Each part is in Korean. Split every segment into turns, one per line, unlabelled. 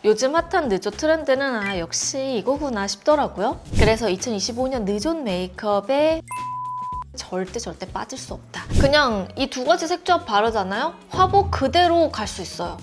요즘 핫한 느조 트렌드는 역시 이거구나 싶더라고요. 그래서 2025년 느조 메이크업에 절대 빠질 수 없다. 그냥 이 두 가지 색조합 바르잖아요? 화보 그대로 갈 수 있어요.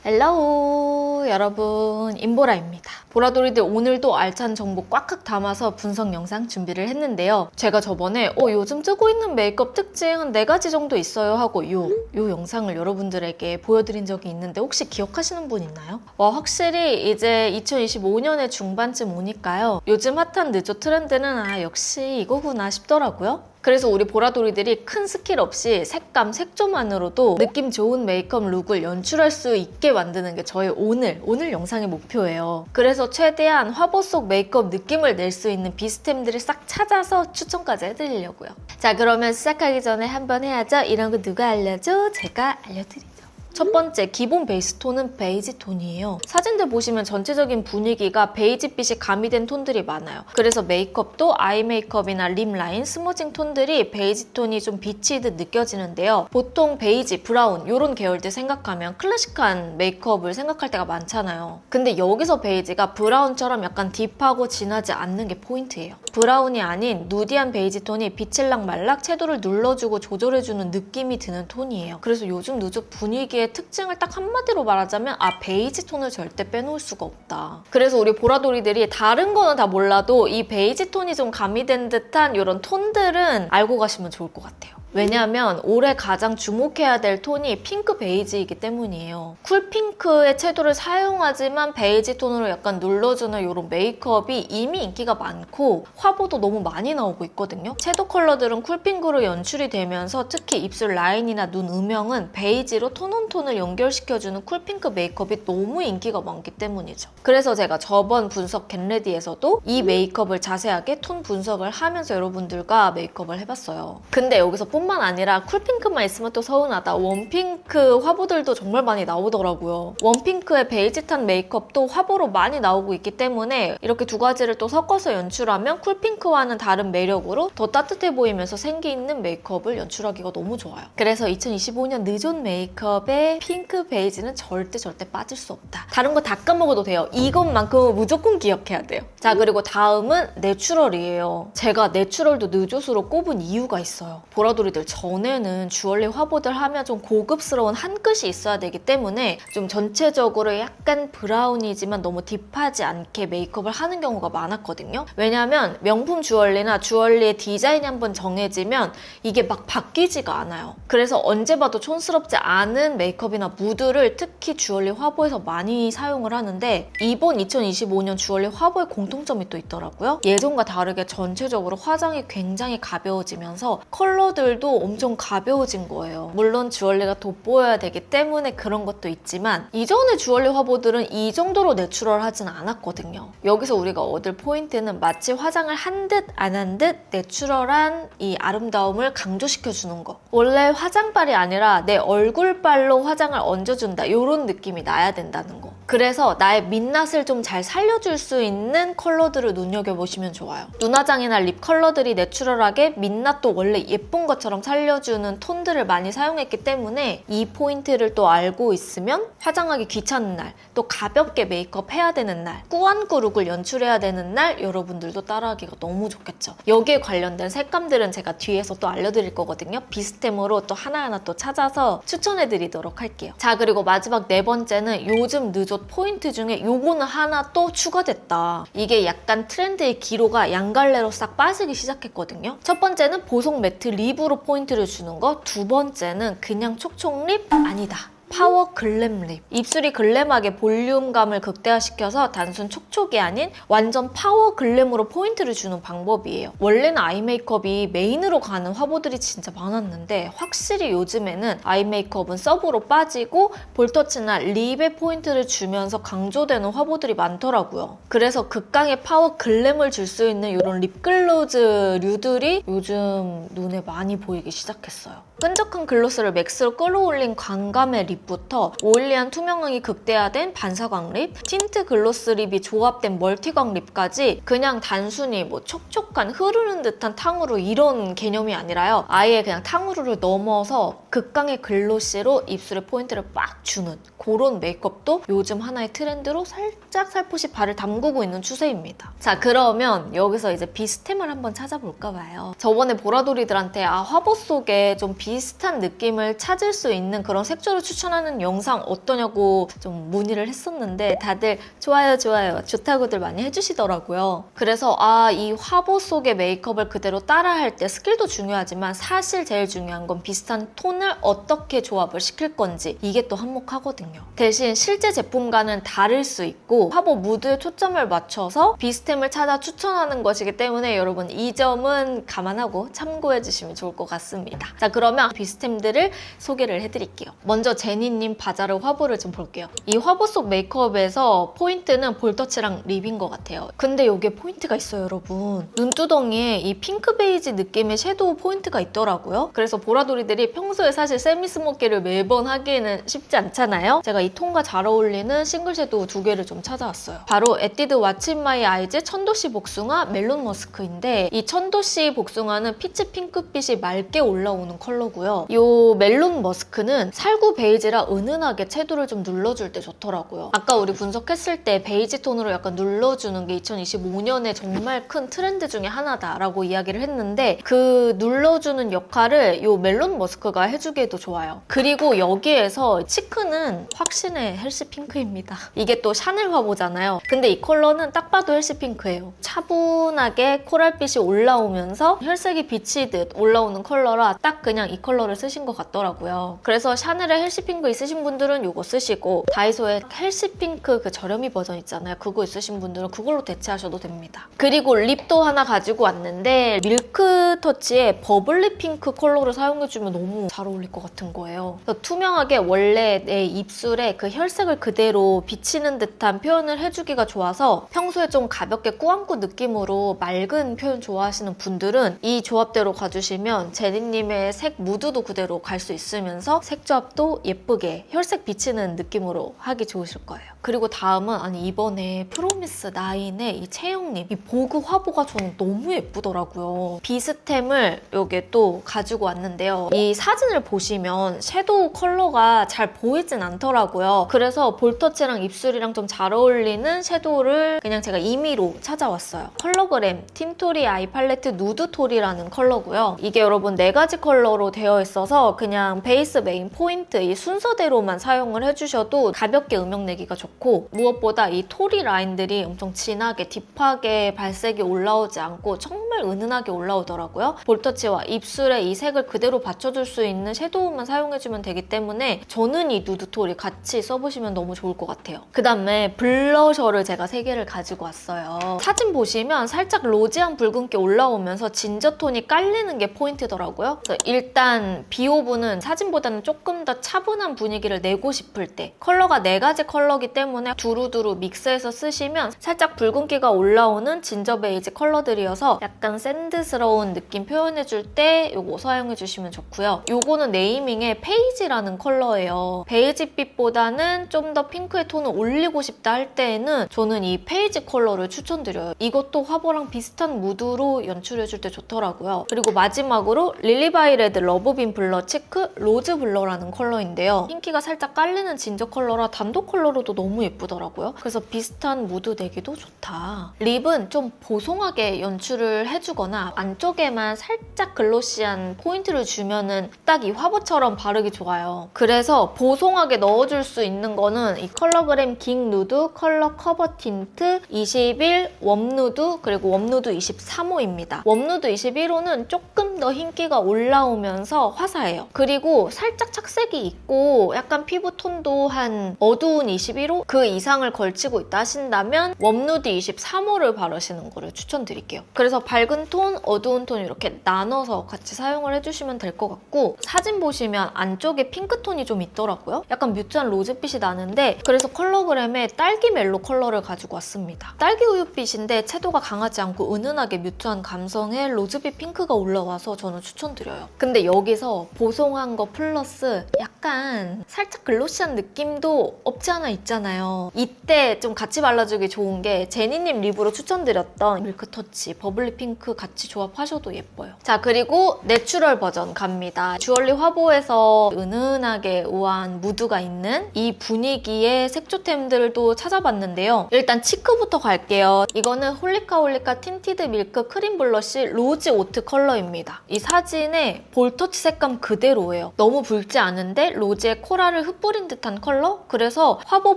헬로우 여러분, 임보라입니다. 보라돌이들 오늘도 알찬 정보 꽉꽉 담아서 분석 영상 준비를 했는데요. 제가 저번에 요즘 뜨고 있는 메이크업 특징 한 4가지 정도 있어요 하고 요 영상을 여러분들에게 보여드린 적이 있는데 혹시 기억하시는 분 있나요? 확실히 이제 2025년의 중반쯤 오니까요. 요즘 핫한 느조 트렌드는 역시 이거구나 싶더라고요. 그래서 우리 보라돌이들이 큰 스킬 없이 색감, 색조만으로도 느낌 좋은 메이크업 룩을 연출할 수 있게 만드는 게 저의 오늘 영상의 목표예요. 그래서 최대한 화보 속 메이크업 느낌을 낼 수 있는 비스템들을 싹 찾아서 추천까지 해드리려고요. 자, 그러면 시작하기 전에 한번 해야죠. 이런 거 누가 알려줘? 제가 알려드리죠. 첫 번째, 기본 베이스 톤은 베이지 톤이에요. 사진들 보시면 전체적인 분위기가 베이지빛이 가미된 톤들이 많아요. 그래서 메이크업도 아이 메이크업이나 립 라인, 스머징 톤들이 베이지 톤이 좀 비치듯 느껴지는데요. 보통 베이지, 브라운 이런 계열들 생각하면 클래식한 메이크업을 생각할 때가 많잖아요. 근데 여기서 베이지가 브라운처럼 약간 딥하고 진하지 않는 게 포인트예요. 브라운이 아닌 누디한 베이지 톤이 빛을락 말락 채도를 눌러주고 조절해주는 느낌이 드는 톤이에요. 그래서 요즘 누조 분위기에 특징을 딱 한마디로 말하자면 베이지 톤을 절대 빼놓을 수가 없다. 그래서 우리 보라돌이들이 다른 거는 다 몰라도 이 베이지 톤이 좀 가미된 듯한 이런 톤들은 알고 가시면 좋을 것 같아요. 왜냐하면 올해 가장 주목해야 될 톤이 핑크 베이지이기 때문이에요. 쿨핑크의 채도를 사용하지만 베이지 톤으로 약간 눌러주는 이런 메이크업이 이미 인기가 많고 화보도 너무 많이 나오고 있거든요. 채도 컬러들은 쿨핑크로 연출이 되면서 특히 입술 라인이나 눈 음영은 베이지로 톤온톤을 연결시켜주는 쿨핑크 메이크업이 너무 인기가 많기 때문이죠. 그래서 제가 저번 분석 겟레디에서도 이 메이크업을 자세하게 톤 분석을 하면서 여러분들과 메이크업을 해봤어요. 근데 여기서 뿐만 아니라 쿨핑크만 있으면 또 서운하다. 웜핑크 화보들도 정말 많이 나오더라고요. 웜핑크의 베이지탄 메이크업도 화보로 많이 나오고 있기 때문에 이렇게 두 가지를 또 섞어서 연출하면 쿨핑크와는 다른 매력으로 더 따뜻해 보이면서 생기 있는 메이크업을 연출하기가 너무 좋아요. 그래서 2025년 느조 메이크업에 핑크 베이지는 절대 빠질 수 없다. 다른 거 다 까먹어도 돼요. 이것만큼은 무조건 기억해야 돼요. 자, 그리고 다음은 내추럴이에요. 제가 내추럴도 느조스로 꼽은 이유가 있어요. 보라돌이들, 전에는 주얼리 화보들 하면 좀 고급스러운 한 끗이 있어야 되기 때문에 좀 전체적으로 약간 브라운이지만 너무 딥하지 않게 메이크업을 하는 경우가 많았거든요. 왜냐하면 명품 주얼리나 주얼리의 디자인이 한번 정해지면 이게 막 바뀌지가 않아요. 그래서 언제 봐도 촌스럽지 않은 메이크업이나 무드를 특히 주얼리 화보에서 많이 사용을 하는데 이번 2025년 주얼리 화보의 공통점이 또 있더라고요. 예전과 다르게 전체적으로 화장이 굉장히 가벼워지면서 컬러들도 엄청 가벼워진 거예요. 물론 주얼리가 돋보여야 되기 때문에 그런 것도 있지만 이전의 주얼리 화보들은 이 정도로 내추럴하진 않았거든요. 여기서 우리가 얻을 포인트는 마치 화장을 한 듯 안 한 듯 내추럴한 이 아름다움을 강조시켜주는 거. 원래 화장빨이 아니라 내 얼굴빨로 화장을 얹어준다, 이런 느낌이 나야 된다는 거. 그래서 나의 민낯을 좀 잘 살려줄 수 있는 컬러들을 눈여겨보시면 좋아요. 눈화장이나 립 컬러들이 내추럴하게 민낯도 원래 예쁜 것처럼 살려주는 톤들을 많이 사용했기 때문에 이 포인트를 또 알고 있으면 화장하기 귀찮은 날, 또 가볍게 메이크업 해야 되는 날, 꾸안꾸 룩을 연출해야 되는 날 여러분들도 따라하기가 너무 좋겠죠. 여기에 관련된 색감들은 제가 뒤에서 또 알려드릴 거거든요. 비스템으로 또 하나하나 또 찾아서 추천해드리도록 할게요. 자, 그리고 마지막 네 번째는 요즘 느조 포인트 중에 요거는 하나 또 추가됐다. 이게 약간 트렌드의 기로가 양갈래로 싹 빠지기 시작했거든요. 첫 번째는 보석 매트 립으로 포인트를 주는 거, 두 번째는 그냥 촉촉 립 아니다. 파워 글램 립. 입술이 글램하게 볼륨감을 극대화시켜서 단순 촉촉이 아닌 완전 파워 글램으로 포인트를 주는 방법이에요. 원래는 아이 메이크업이 메인으로 가는 화보들이 진짜 많았는데 확실히 요즘에는 아이 메이크업은 서브로 빠지고 볼터치나 립에 포인트를 주면서 강조되는 화보들이 많더라고요. 그래서 극강의 파워 글램을 줄 수 있는 이런 립글로즈류들이 요즘 눈에 많이 보이기 시작했어요. 끈적한 글로스를 맥스로 끌어올린 광감의 립부터 오일리한 투명함이 극대화된 반사광 립, 틴트 글로스 립이 조합된 멀티광 립까지 그냥 단순히 뭐 촉촉한 흐르는 듯한 탕후루 이런 개념이 아니라요. 아예 그냥 탕후루를 넘어서 극강의 글로시로 입술에 포인트를 빡 주는 그런 메이크업도 요즘 하나의 트렌드로 살짝 살포시 발을 담그고 있는 추세입니다. 자, 그러면 여기서 이제 비스템을 한번 찾아볼까 봐요. 저번에 보라돌이들한테 화보 속에 좀 비슷한 느낌을 찾을 수 있는 그런 색조를 추천하는 영상 어떠냐고 좀 문의를 했었는데 다들 좋아요 좋다고들 많이 해주시더라고요. 그래서 이 화보 속의 메이크업을 그대로 따라할 때 스킬도 중요하지만 사실 제일 중요한 건 비슷한 톤을 어떻게 조합을 시킬 건지 이게 또 한몫하거든요. 대신 실제 제품과는 다를 수 있고 화보 무드에 초점을 맞춰서 비스템을 찾아 추천하는 것이기 때문에 여러분 이 점은 감안하고 참고해 주시면 좋을 것 같습니다. 자, 그러면 비스템들을 소개를 해드릴게요. 먼저 제니님 바자르 화보를 좀 볼게요. 이 화보 속 메이크업에서 포인트는 볼터치랑 립인 것 같아요. 근데 여기에 포인트가 있어요, 여러분. 눈두덩이에 이 핑크 베이지 느낌의 섀도우 포인트가 있더라고요. 그래서 보라돌이들이 평소에 사실 세미스모키를 매번 하기에는 쉽지 않잖아요. 제가 이 톤과 잘 어울리는 싱글 섀도우 2개를 좀 찾아왔어요. 바로 에뛰드 왓츠 인 마이 아이즈 천도씨 복숭아 멜론 머스크인데 이 천도씨 복숭아는 피치 핑크빛이 맑게 올라오는 컬러고요. 이 멜론 머스크는 살구 베이지라 은은하게 채도를 좀 눌러줄 때 좋더라고요. 아까 우리 분석했을 때 베이지 톤으로 약간 눌러주는 게 2025년에 정말 큰 트렌드 중에 하나다라고 이야기를 했는데 그 눌러주는 역할을 이 멜론 머스크가 해주기에도 좋아요. 그리고 여기에서 치크는 확신의 헬시 핑크입니다. 이게 또 샤넬 화보잖아요. 근데 이 컬러는 딱 봐도 헬시 핑크예요. 차분하게 코랄빛이 올라오면서 혈색이 비치듯 올라오는 컬러라 딱 그냥 이 컬러를 쓰신 것 같더라고요. 그래서 샤넬의 헬시 핑크 있으신 분들은 이거 쓰시고 다이소의 헬시 핑크 그 저렴이 버전 있잖아요. 그거 있으신 분들은 그걸로 대체하셔도 됩니다. 그리고 립도 하나 가지고 왔는데 밀크 터치의 버블리 핑크 컬러를 사용해주면 너무 잘 어울릴 것 같은 거예요. 그래서 투명하게 원래 내 입술에 그 혈색을 그대로 비치는 듯한 표현을 해주기가 좋아서 평소에 좀 가볍게 꾸안꾸 느낌으로 맑은 표현 좋아하시는 분들은 이 조합대로 가주시면 제니님의 색 무드도 그대로 갈 수 있으면서 색 조합도 예쁘게 혈색 비치는 느낌으로 하기 좋으실 거예요. 그리고 다음은 이번에 프로미스 9의 이 채영님 이 보그 화보가 저는 너무 예쁘더라고요. 비스템을 여기에 또 가지고 왔는데요. 이 사진을 보시면 섀도우 컬러가 잘 보이진 않더라고요. 그래서 볼터치랑 입술이랑 좀 잘 어울리는 섀도우를 그냥 제가 임의로 찾아왔어요. 컬러그램 틴토리 아이 팔레트 누드토리라는 컬러고요. 이게 여러분 4가지 컬러로 되어 있어서 그냥 베이스, 메인, 포인트 이 순서대로만 사용을 해주셔도 가볍게 음영 내기가 좋고 무엇보다 이 토리 라인들이 엄청 진하게 딥하게 발색이 올라오지 않고 정말 은은하게 올라오더라고요. 볼터치와 입술에 이 색을 그대로 받쳐줄 수 있는 섀도우만 사용해주면 되기 때문에 저는 이 누드토리 같이 써보시면 너무 좋을 것 같아요. 그 다음에 블러셔를 제가 3개를 가지고 왔어요. 사진 보시면 살짝 로지한 붉은기 올라오면서 진저톤이 깔리는 게 포인트더라고요. 그래서 일단 비오브는 사진보다는 조금 더 차분한 분위기를 내고 싶을 때 컬러가 4가지 컬러기 때문에 두루두루 믹스해서 쓰시면 살짝 붉은기가 올라오는 진저 베이지 컬러들이어서 약간 샌드스러운 느낌 표현해줄 때 이거 사용해주시면 좋고요. 이거는 네이밍의 페이지라는 컬러예요. 베이지빛보다는 좀 더 핑크의 톤을 올리고 싶다 할 때에는 저는 이 페이지 컬러를 추천드려요. 이것도 화보랑 비슷한 무드로 연출해줄 때 좋더라고요. 그리고 마지막으로 릴리바이레드 러브빔 블러 치크 로즈 블러라는 컬러인데요. 핑키가 살짝 깔리는 진저 컬러라 단독 컬러로도 너무 예쁘더라고요. 그래서 비슷한 무드 내기도 좋다. 립은 좀 보송하게 연출을 해주거나 안쪽에만 살짝 글로시한 포인트를 주면은 딱 이 화보처럼 바르기 좋아요. 그래서 보송하게 넣어줄 수 있는 거는 이 컬러그램 깅 누드 컬러 커버 틴트 21 웜누드 그리고 웜누드 23호입니다. 웜누드 21호는 조금 더 흰기가 올라오면서 화사해요. 그리고 살짝 착색이 있고 약간 피부톤도 한 어두운 21호 그 이상을 걸치고 있다 하신다면 웜누드 23호를 바르시는 거를 추천드릴게요. 그래서 밝은 톤, 어두운 톤 이렇게 나눠서 같이 사용을 해주시면 될 것 같고 사진 보시면 안쪽에 핑크톤이 좀 있더라고요. 약간 뮤트한 로즈빛이 나는데 그래서 컬러그램에 딸기 멜로 컬러를 가지고 왔습니다. 딸기 우유빛인데 채도가 강하지 않고 은은하게 뮤트한 감성의 로즈빛 핑크가 올라와서 좋아서 저는 추천드려요. 근데 여기서 보송한 거 플러스 약간 살짝 글로시한 느낌도 없지 않아 있잖아요. 이때 좀 같이 발라주기 좋은 게 제니님 립으로 추천드렸던 밀크터치 버블리 핑크 같이 조합하셔도 예뻐요. 자, 그리고 내추럴 버전 갑니다. 주얼리 화보에서 은은하게 우아한 무드가 있는 이 분위기의 색조템들도 찾아봤는데요. 일단 치크부터 갈게요. 이거는 홀리카 틴티드 밀크 크림 블러쉬 로즈 오트 컬러입니다. 이 사진에 볼터치 색감 그대로예요. 너무 붉지 않은데 로즈에 코랄을 흩뿌린 듯한 컬러? 그래서 화보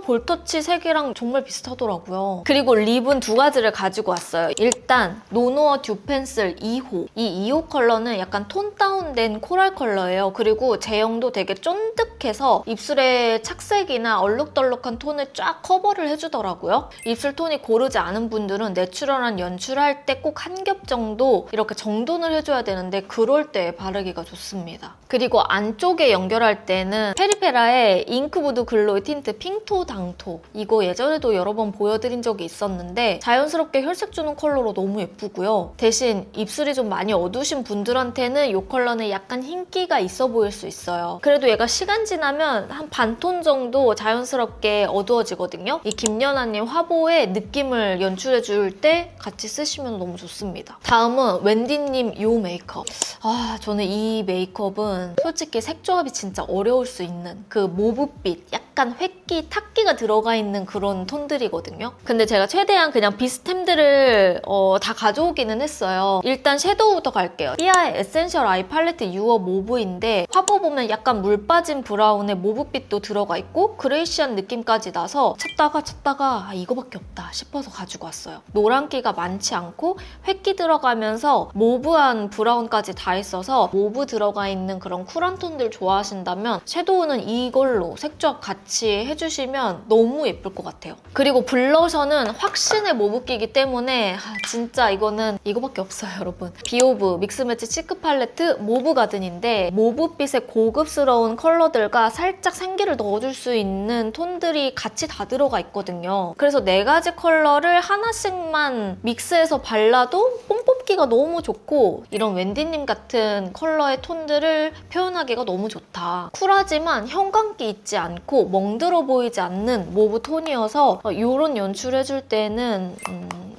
볼터치 색이랑 정말 비슷하더라고요. 그리고 립은 두 가지를 가지고 왔어요. 일단 노노어 듀 펜슬 2호. 이 2호 컬러는 약간 톤 다운된 코랄 컬러예요. 그리고 제형도 되게 쫀득해서 입술에 착색이나 얼룩덜룩한 톤을 쫙 커버를 해주더라고요. 입술 톤이 고르지 않은 분들은 내추럴한 연출할 때 꼭 한 겹 정도 이렇게 정돈을 해줘야 되는데 그럴 때 바르기가 좋습니다. 그리고 안쪽에 연결할 때는 페리페라의 잉크부드 글로이 틴트 핑토 당토. 이거 예전에도 여러 번 보여드린 적이 있었는데 자연스럽게 혈색 주는 컬러로 너무 예쁘고요. 대신 입술이 좀 많이 어두우신 분들한테는 이 컬러는 약간 흰기가 있어 보일 수 있어요. 그래도 얘가 시간 지나면 한 반톤 정도 자연스럽게 어두워지거든요. 이 김연아님 화보의 느낌을 연출해줄 때 같이 쓰시면 너무 좋습니다. 다음은 웬디님 이 메이크업. 저는 이 메이크업은 솔직히 색조합이 진짜 어려울 수 있는 그 모브빛, 약간 획기, 탁기가 들어가 있는 그런 톤들이거든요. 근데 제가 최대한 그냥 비스템들을 다 가져오기는 했어요. 일단 섀도우부터 갈게요. 삐아의 에센셜 아이 팔레트 유어 모브인데 화보 보면 약간 물 빠진 브라운에 모브빛도 들어가 있고 그레이시한 느낌까지 나서 찾다가 이거밖에 없다 싶어서 가지고 왔어요. 노란기가 많지 않고 획기 들어가면서 모브한 브라운까지 다 있어서 모브 들어가 있는 그런 쿨한 톤들 좋아하신다면 섀도우는 이걸로 색조합 같이 해주시면 너무 예쁠 것 같아요. 그리고 블러셔는 확신의 모브기이기 때문에 진짜 이거는 이거밖에 없어요, 여러분. 비오브 믹스매치 치크 팔레트 모브 가든인데 모브빛의 고급스러운 컬러들과 살짝 생기를 넣어줄 수 있는 톤들이 같이 다 들어가 있거든요. 그래서 4가지 컬러를 하나씩만 믹스해서 발라도 뽐 뽑기가 너무 좋고 이런 웬디님 같은 컬러의 톤들을 표현하기가 너무 좋다. 쿨하지만 형광기 있지 않고 멍들어 보이지 않는 모브 톤이어서 이런 연출해줄 때는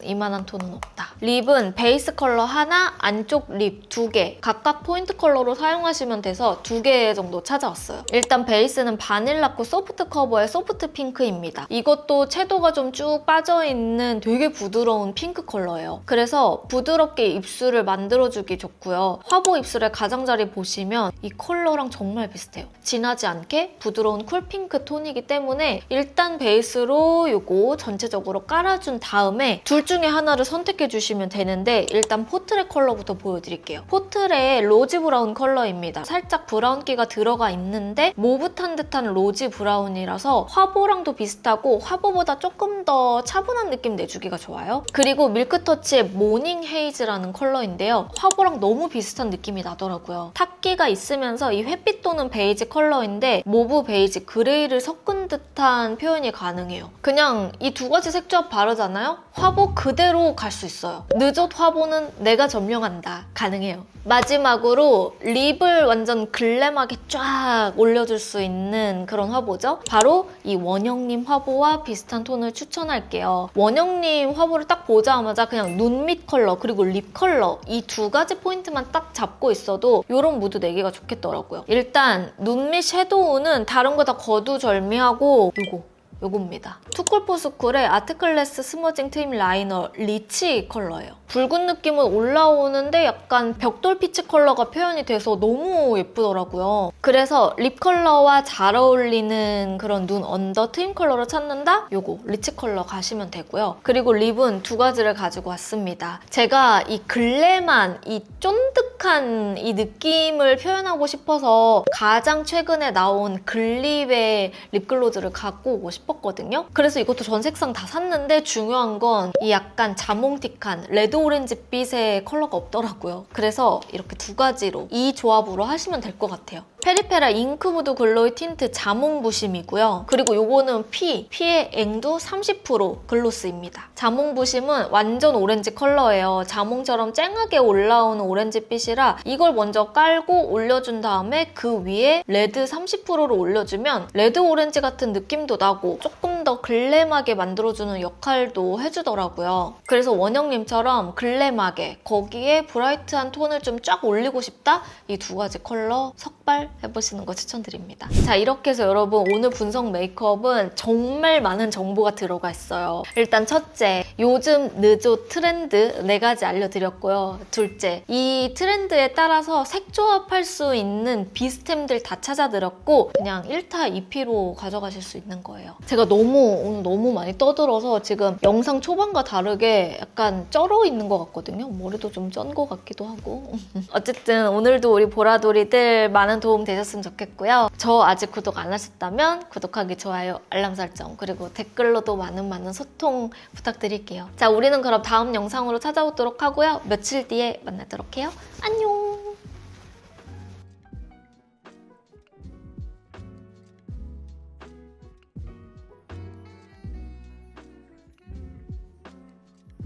이만한 톤은 없다. 립은 베이스 컬러 하나, 안쪽 립 2개 각각 포인트 컬러로 사용하시면 돼서 2개 정도 찾아왔어요. 일단 베이스는 바닐라코 소프트 커버의 소프트 핑크입니다. 이것도 채도가 좀 쭉 빠져있는 되게 부드러운 핑크 컬러예요. 그래서 부드럽게 입술을 만들어주기 좋고요. 화보 입술의 가장자리 보시면 이 컬러랑 정말 비슷해요. 진하지 않게 부드러운 쿨핑크 톤이기 때문에 일단 베이스로 이거 전체적으로 깔아준 다음에 둘 중에 하나를 선택해 주시면 되는데 일단 포트레 컬러부터 보여드릴게요. 포트레의 로지 브라운 컬러입니다. 살짝 브라운기가 들어가 있는데 모브탄 듯한 로지 브라운이라서 화보랑도 비슷하고 화보보다 조금 더 차분한 느낌 내주기가 좋아요. 그리고 밀크터치의 모닝 헤이즈라는 컬러인데요. 화보랑 너무 비슷한 느낌이 나더라고요. 탁기가 있으면서 이 햇빛 도는 베이지 컬러인데 모브 베이지 그레이를 섞은 듯한 표현이 가능해요. 그냥 이 2가지 색조합 바르잖아요? 화보 그대로 갈 수 있어요. 늦옷 화보는 내가 점령한다. 가능해요. 마지막으로 립을 완전 글램하게 쫙 올려줄 수 있는 그런 화보죠. 바로 이 원영님 화보와 비슷한 톤을 추천할게요. 원영님 화보를 딱 보자마자 그냥 눈 밑 컬러 그리고 립 컬러 이 2가지 포인트만 딱 잡고 있어도 이런 무드 내기가 좋겠더라고요. 일단 눈 밑 섀도우는 다른 거 다 거두절미하고 요겁니다. 투쿨포스쿨의 아트클래스 스머징 트임 라이너 리치 컬러예요. 붉은 느낌은 올라오는데 약간 벽돌 피치 컬러가 표현이 돼서 너무 예쁘더라고요. 그래서 립 컬러와 잘 어울리는 그런 눈 언더 트임 컬러를 찾는다? 요거 리치 컬러 가시면 되고요. 그리고 립은 2가지를 가지고 왔습니다. 제가 이 글램한 이 쫀득한 이 느낌을 표현하고 싶어서 가장 최근에 나온 글립의 립글로즈를 갖고 오고 싶었거든요. 그래서 이것도 전 색상 다 샀는데 중요한 건 이 약간 자몽틱한 레드 오렌지빛의 컬러가 없더라고요. 그래서 이렇게 2가지로 이 조합으로 하시면 될 것 같아요. 페리페라 잉크무드 글로이 틴트 자몽 부심이고요. 그리고 요거는 피의 앵두 30% 글로스입니다. 자몽 부심은 완전 오렌지 컬러예요. 자몽처럼 쨍하게 올라오는 오렌지빛이라 이걸 먼저 깔고 올려준 다음에 그 위에 레드 30%를 올려주면 레드 오렌지 같은 느낌도 나고 조금 더 글램하게 만들어주는 역할도 해주더라고요. 그래서 원영님처럼 글램하게 거기에 브라이트한 톤을 좀 쫙 올리고 싶다? 이 두 가지 컬러 섞발해보시는 거 추천드립니다. 자, 이렇게 해서 여러분 오늘 분석 메이크업은 정말 많은 정보가 들어가 있어요. 일단 첫째, 요즘 느조 트렌드 4가지 알려드렸고요. 둘째, 이 트렌드에 따라서 색조합할 수 있는 비스템들 다 찾아드렸고 그냥 1타 2피로 가져가실 수 있는 거예요. 제가 오늘 너무 많이 떠들어서 지금 영상 초반과 다르게 약간 쩔어 있는 것 같거든요. 머리도 좀 쩐 것 같기도 하고. 어쨌든 오늘도 우리 보라돌이들 많은 도움 되셨으면 좋겠고요. 저 아직 구독 안 하셨다면 구독하기, 좋아요, 알람 설정, 그리고 댓글로도 많은 소통 부탁드릴게요. 자, 우리는 그럼 다음 영상으로 찾아오도록 하고요. 며칠 뒤에 만나도록 해요. 안녕!